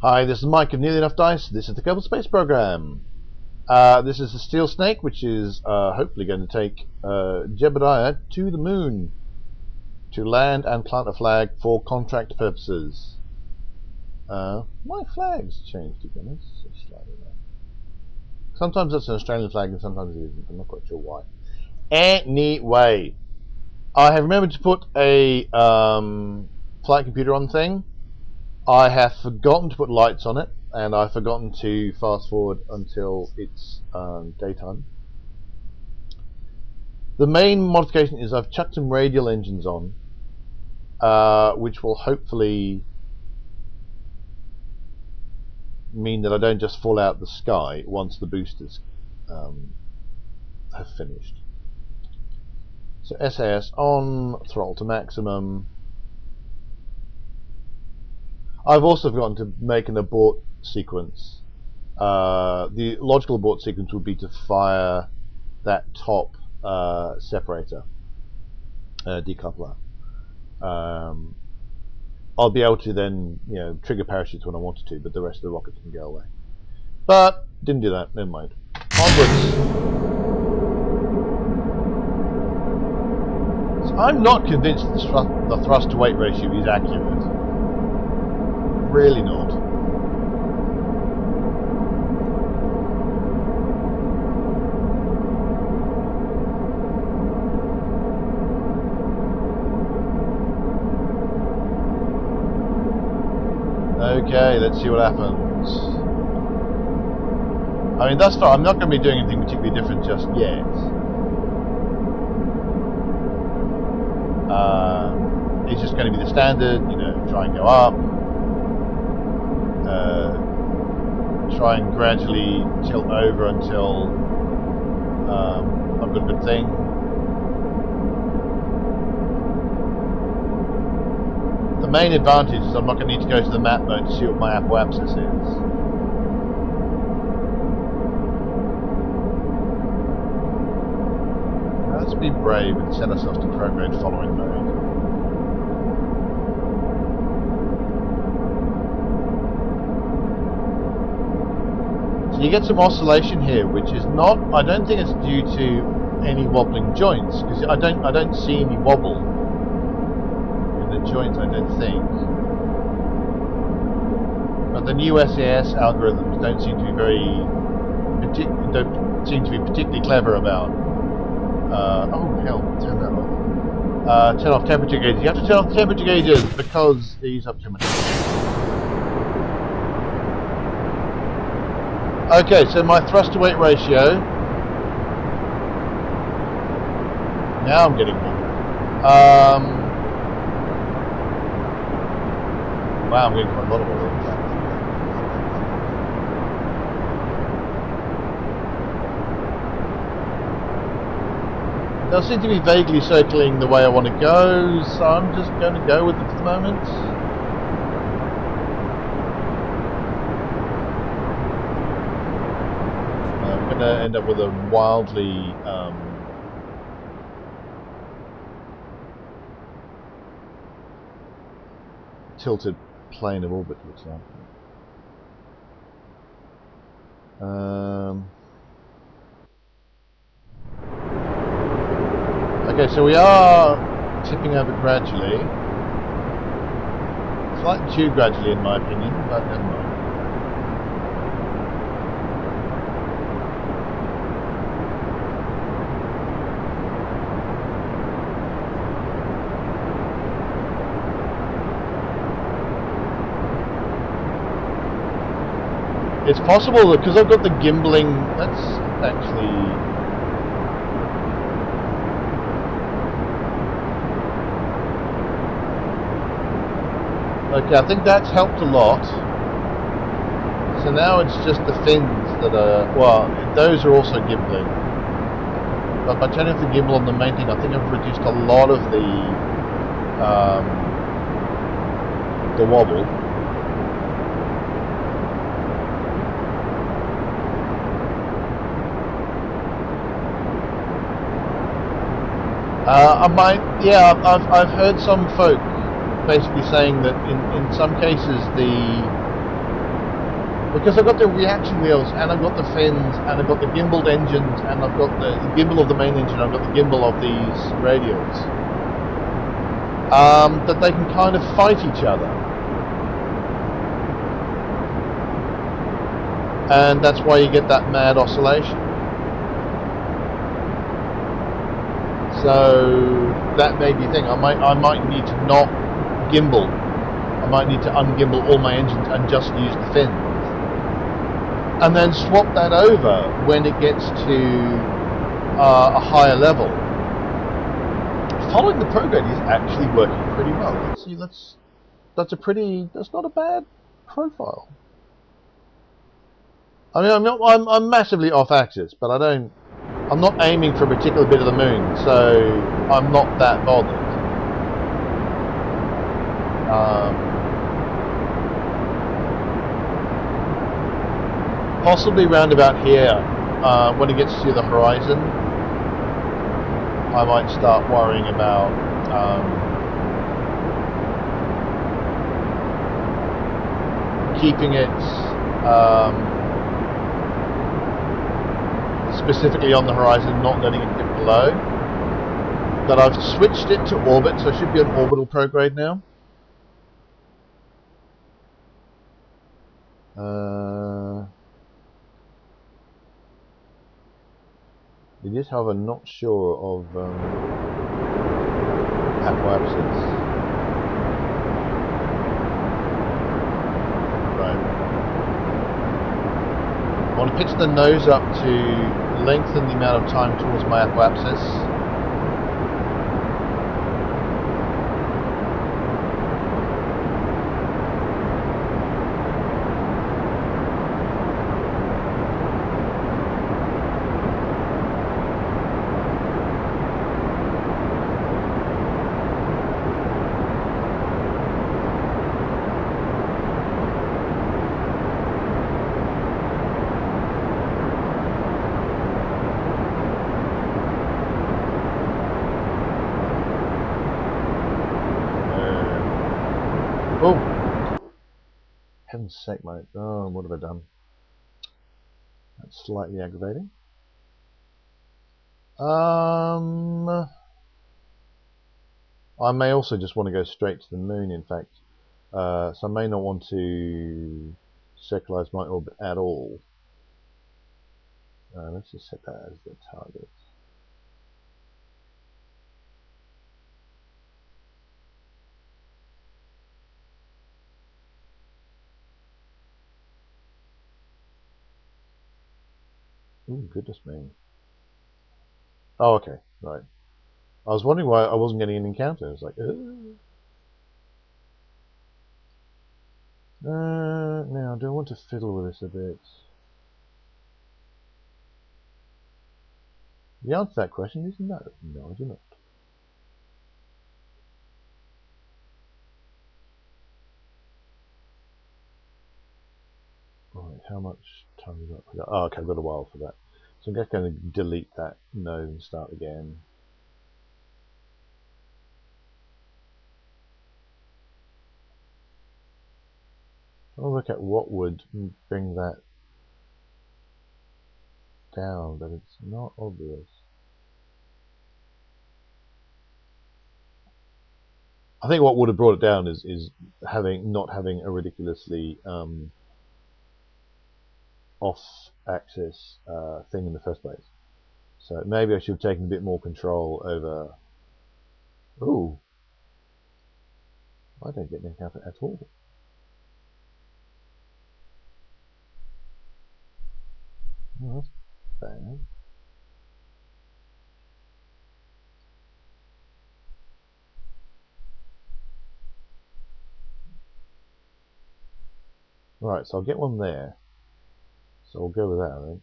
Hi, this is Mike of Nearly Enough Dice. This is the Kerbal Space Program. This is the Steel Snake, which is hopefully going to take Jebediah to the moon to land and plant a flag for contract purposes. My flag's changed again. It's just slightly there. Sometimes it's an Australian flag and sometimes it isn't. I'm not quite sure why. Anyway, I have remembered to put a flight computer on the thing. I have forgotten to put lights on it, and I've forgotten to fast forward until it's daytime. The main modification is I've chucked some radial engines on, which will hopefully mean that I don't just fall out the sky once the boosters have finished. So SAS on, throttle to maximum. I've also forgotten to make an abort sequence. The logical abort sequence would be to fire that top separator, decoupler. I'll be able to then, trigger parachutes when I wanted to, but the rest of the rockets can go away. But didn't do that. Never mind. Onwards. So I'm not convinced the thrust-to-weight ratio is accurate. Really not. Okay, let's see what happens. I mean, thus far I'm not going to be doing anything particularly different just yet. It's just going to be the standard, try and go up. Try and gradually tilt over until I've got a good thing. The main advantage is I'm not going to need to go to the map mode to see what my apoapsis is. Let's be brave and set ourselves to prograde following mode. You get some oscillation here, which is not. I don't think it's due to any wobbling joints, because I don't see any wobble in the joints. I don't think. But the new SAS algorithms don't seem to be particularly clever about. Oh hell! Turn that off. Turn off temperature gauges. You have to turn off the temperature gauges because they use up too much. Okay, so my thrust-to-weight ratio. Now I'm getting one. Wow, I'm getting quite a lot of it. They'll seem to be vaguely circling the way I want to go, so I'm just going to go with it for the moment. End up with a wildly tilted plane of orbit, looks like. Okay, so we are tipping over gradually. Slightly too gradually, in my opinion, but never mind. It's possible that because I've got the gimbling, that's actually. Okay, I think that's helped a lot. So now it's just the fins that are. Well, those are also gimbling. But by turning off the gimbal on the main thing, I think I've reduced a lot of the wobble. I've heard some folk basically saying that in some cases the Because I've got the reaction wheels, and I've got the fins, and I've got the gimbaled engines, and I've got the gimbal of the main engine, I've got the gimbal of these radios, that they can kind of fight each other. And that's why you get that mad oscillation. So that made me think I might need to not gimbal. I might need to ungimbal all my engines and just use the fins, and then swap that over when it gets to a higher level. Following the program is actually working pretty well. Let's see, that's not a bad profile. I mean, I'm massively off axis, but I'm not aiming for a particular bit of the moon, so I'm not that bothered. Possibly round about here, when it gets to the horizon, I might start worrying about keeping it specifically on the horizon, not letting it dip below. But I've switched it to orbit, so I should be on orbital prograde now. It is, however, not sure of Spaaaaace. Right. I want to pitch the nose up to lengthen the amount of time towards my Spaaaaace. Oh, heaven's sake, mate. Oh, what have I done? That's slightly aggravating. I may also just want to go straight to the moon, in fact. So I may not want to circularize my orbit at all. Let's just set that as the target. Oh, goodness me. Oh, okay, right. I was wondering why I wasn't getting an encounter. It was like, now, do I want to fiddle with this a bit? The answer to that question is no. No, I do not. Right, how much time have I got? Oh, okay, I've got a while for that. So I'm just going to delete that node and start again. I'll look at what would bring that down, but it's not obvious. I think what would have brought it down is not having a ridiculously off-axis thing in the first place. So maybe I should have taken a bit more control over. Ooh, I don't get an encounter at all. Oh, that's bad. Right, so I'll get one there. So I'll go with that, I think.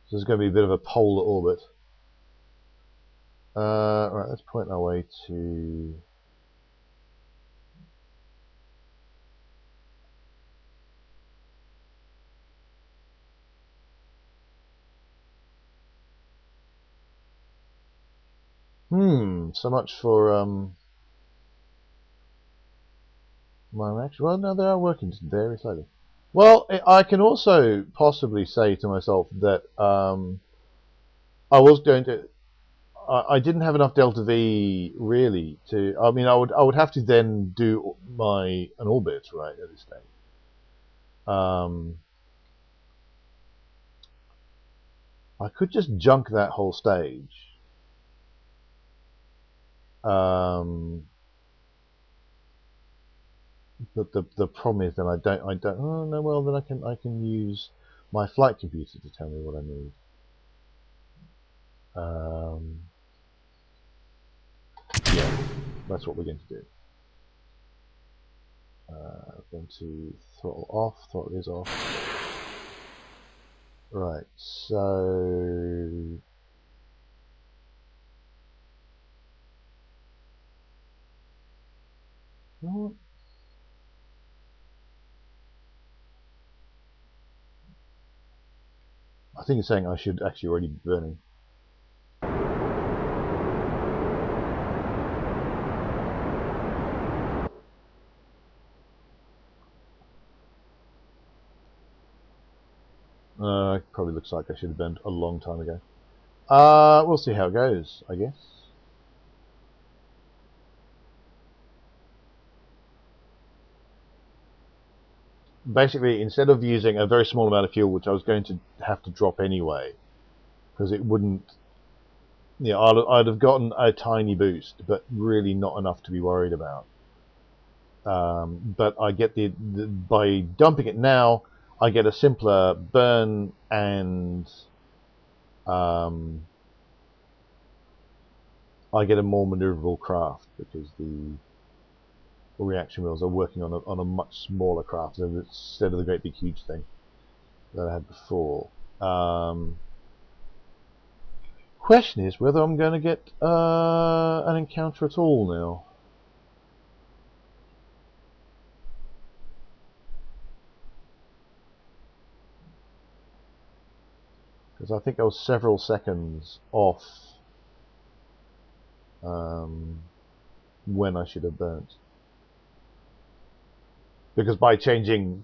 So there's going to be a bit of a polar orbit. Right, let's point our way to. So much for my reaction. Well, no, they are working very slowly. Well, I can also possibly say to myself that I was going to. I didn't have enough delta V really to. I mean, I would have to then do an orbit right at this stage. I could just junk that whole stage. The problem is that I don't. Oh no, well then I can use my flight computer to tell me what I need. Yeah, that's what we're going to do. Going to throttle off. Throttle is off. Right. So what? I think it's saying I should actually already be burning. Probably looks like I should have burned a long time ago. We'll see how it goes, I guess. Basically, instead of using a very small amount of fuel, which I was going to have to drop anyway, because it wouldn't. Yeah, I'd have gotten a tiny boost, but really not enough to be worried about. But I get by dumping it now, I get a simpler burn and I get a more maneuverable craft because the reaction wheels are working on a much smaller craft instead of the great big huge thing that I had before. Question is whether I'm going to get an encounter at all now. Because I think I was several seconds off when I should have burnt. Because by dumping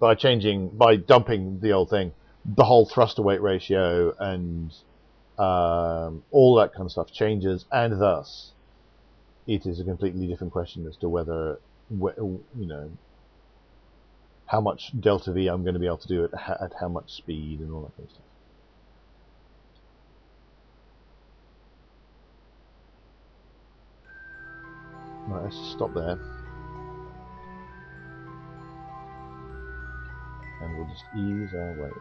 the old thing, the whole thruster weight ratio and all that kind of stuff changes, and thus it is a completely different question as to whether how much delta V I'm going to be able to do at how much speed and all that kind of stuff. Right, let's stop there. And we'll just ease our way in.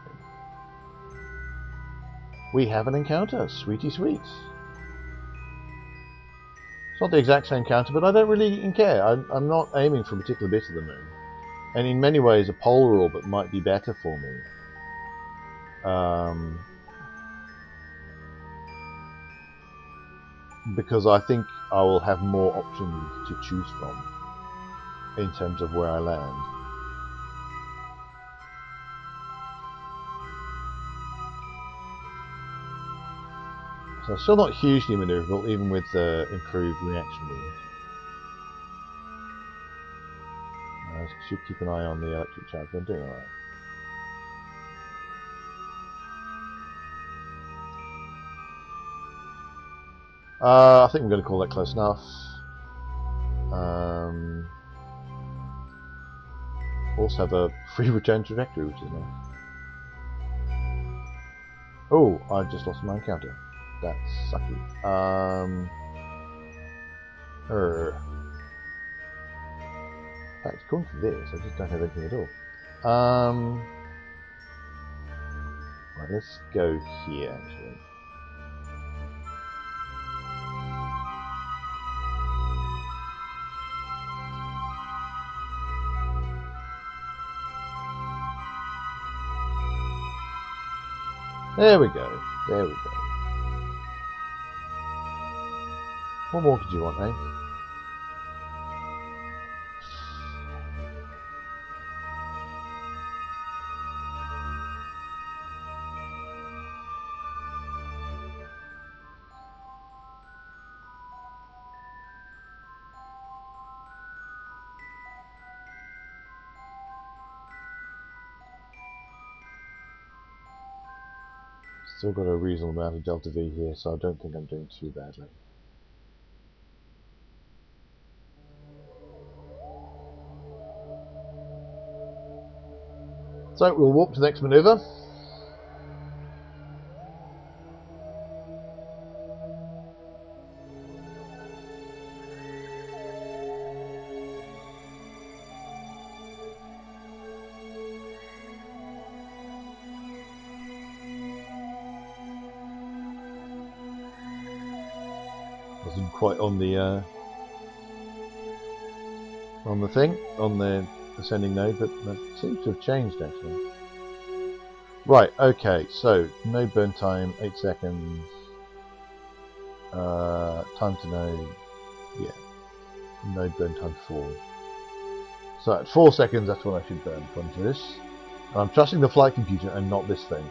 We have an encounter, sweetie sweet. It's not the exact same encounter, but I don't really care. I'm not aiming for a particular bit of the moon. And in many ways, a polar orbit might be better for me. Because I think I will have more options to choose from in terms of where I land. So still not hugely maneuverable, even with the improved reaction wheels. I should keep an eye on the electric charge, but I'm doing alright. I think I'm going to call that close enough. Also have a free return trajectory, which is nice. Oh, I've just lost my encounter. That's sucky. In fact, according to this, I just don't have anything at all. Right, let's go here, actually. There we go. There we go. What more could you want, eh? Still got a reasonable amount of delta V here, so I don't think I'm doing too badly. So we'll warp to the next maneuver. Wasn't quite on the thing, on the ascending node, but that seems to have changed actually. Right, okay, so node burn time, 8 seconds. Time to node, yeah. Node burn time 4. So at 4 seconds, that's when I should burn according to this. And I'm trusting the flight computer and not this thing.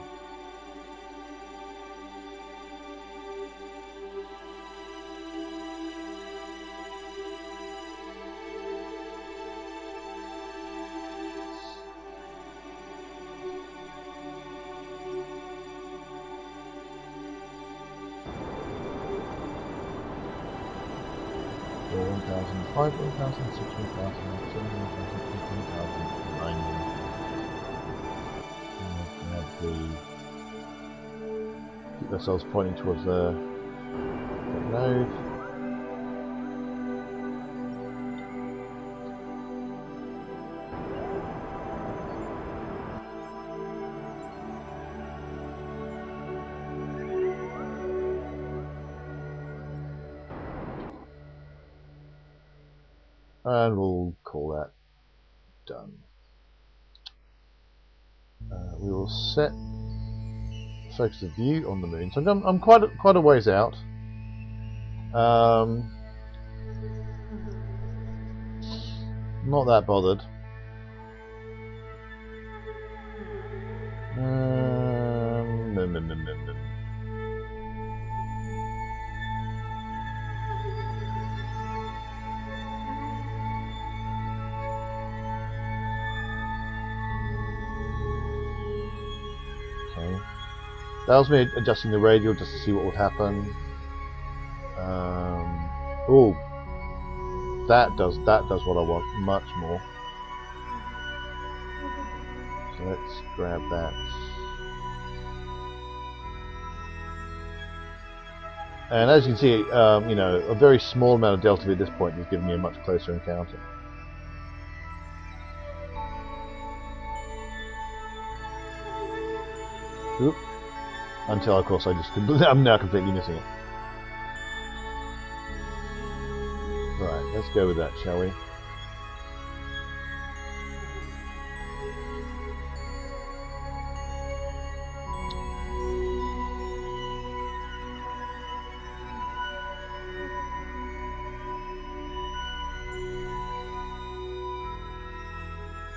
Five, 1,000, 6, 1,000, 7, 1,000, 9. Keep ourselves pointing towards the node. And we'll call that done. We will set focus of view on the moon. So I'm quite a ways out. Not that bothered. No. That was me adjusting the radial just to see what would happen. Oh, that does what I want much more. So let's grab that. And as you can see, you know, a very small amount of delta V at this point is giving me a much closer encounter. Oop. Until, of course, I'm now completely missing it. Right, let's go with that, shall we?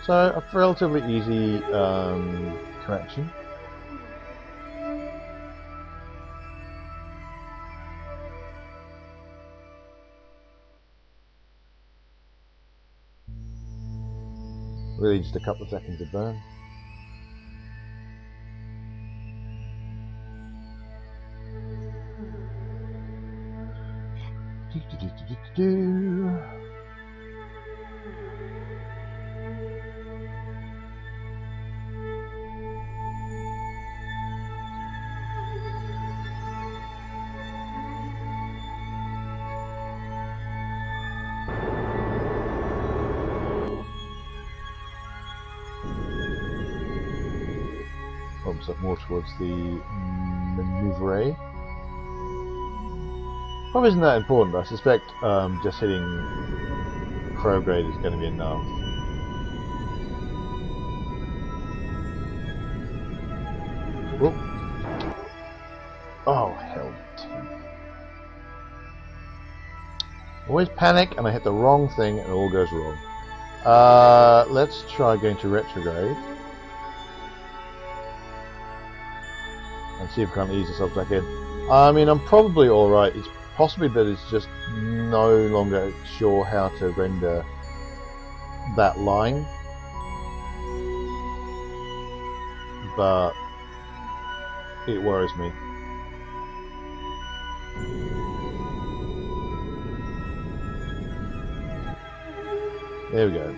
So, a relatively easy correction. Really just a couple of seconds of burn. Bumps up more towards the maneuver. Probably isn't that important, but I suspect just hitting prograde is going to be enough. Whoop. Oh, hell. Always panic and I hit the wrong thing and it all goes wrong. Let's try going to retrograde. And see if we can't ease ourselves back in. I mean, I'm probably alright. It's possibly that it's just no longer sure how to render that line. it worries me. There we go.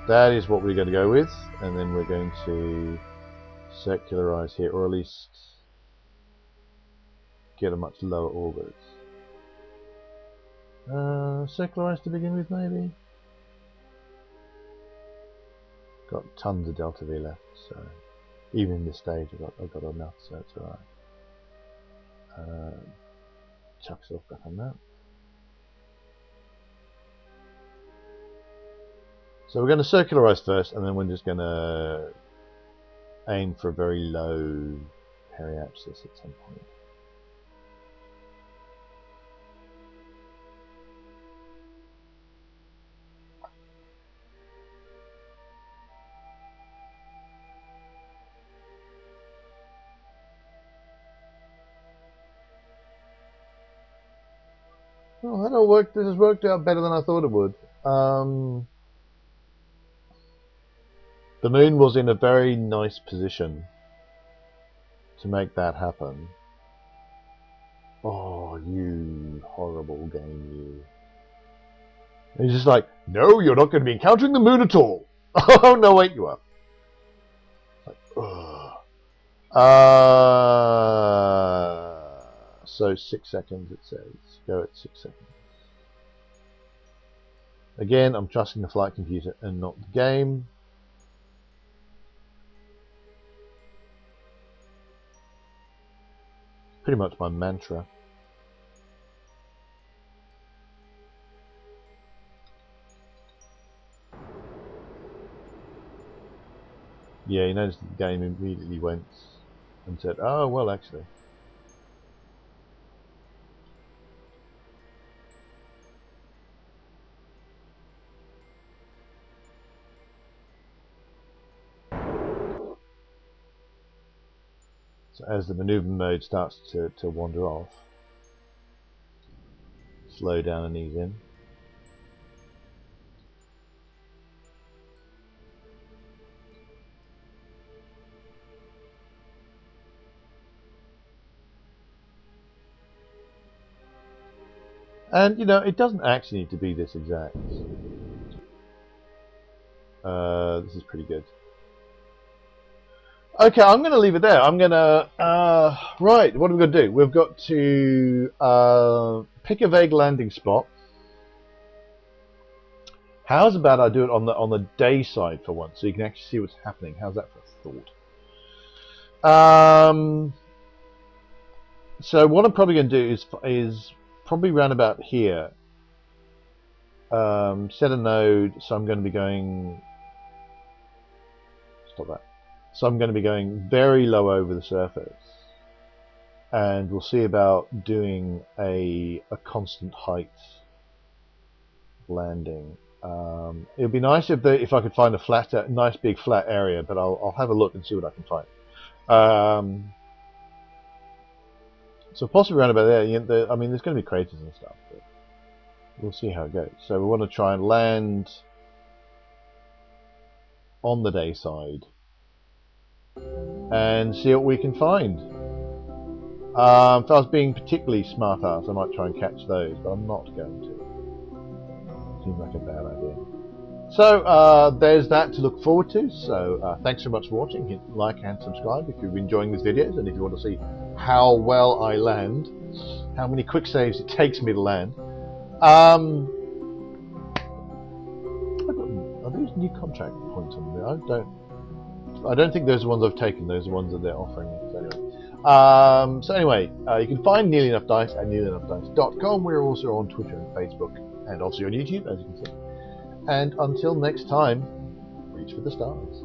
That is what we're going to go with, and then we're going to circularize here, or at least get a much lower orbit. Circularize to begin with, maybe? Got tons of delta V left, so even in this stage I've got enough, so it's alright. Chuck yourself back on that. So we're going to circularize first, and then we're just going to aim for a very low periapsis at some point. Well, that all worked. This has worked out better than I thought it would. The moon was in a very nice position to make that happen. Oh, you horrible game, you. It's just like, no, you're not going to be encountering the moon at all. Oh, no, wait, you are. Like, so 6 seconds, it says. Go at 6 seconds. Again, I'm trusting the flight computer and not the game. Pretty much my mantra. Yeah, you notice the game immediately went and said, oh, well, actually. So as the maneuver mode starts to wander off, slow down and ease in. And, you know, it doesn't actually need to be this exact. This is pretty good. Okay, I'm going to leave it there. I'm going to... right, what are we going to do? We've got to pick a vague landing spot. How's about I do it on the day side for once, so you can actually see what's happening? How's that for a thought? So what I'm probably going to do is probably round about here. Set a node, so I'm going to be going... Stop that. So I'm going to be going very low over the surface, and we'll see about doing a constant height landing. It would be nice if I could find a nice big flat area, but I'll have a look and see what I can find. So possibly around about there. I mean, there's going to be craters and stuff, but we'll see how it goes. So we want to try and land on the day side and see what we can find. If I was being particularly smart ass, I might try and catch those, but I'm not going to. Seems like a bad idea. So there's that to look forward to. So thanks so much for watching. Hit like and subscribe if you've been enjoying these videos, and if you want to see how well I land, how many quick saves it takes me to land. Are these new contract points on there? I don't think those are the ones I've taken. Those are the ones that they're offering me. So anyway, you can find Nearly Enough Dice at nearlyenoughdice.com. We're also on Twitter and Facebook, and also on YouTube, as you can see. And until next time, reach for the stars.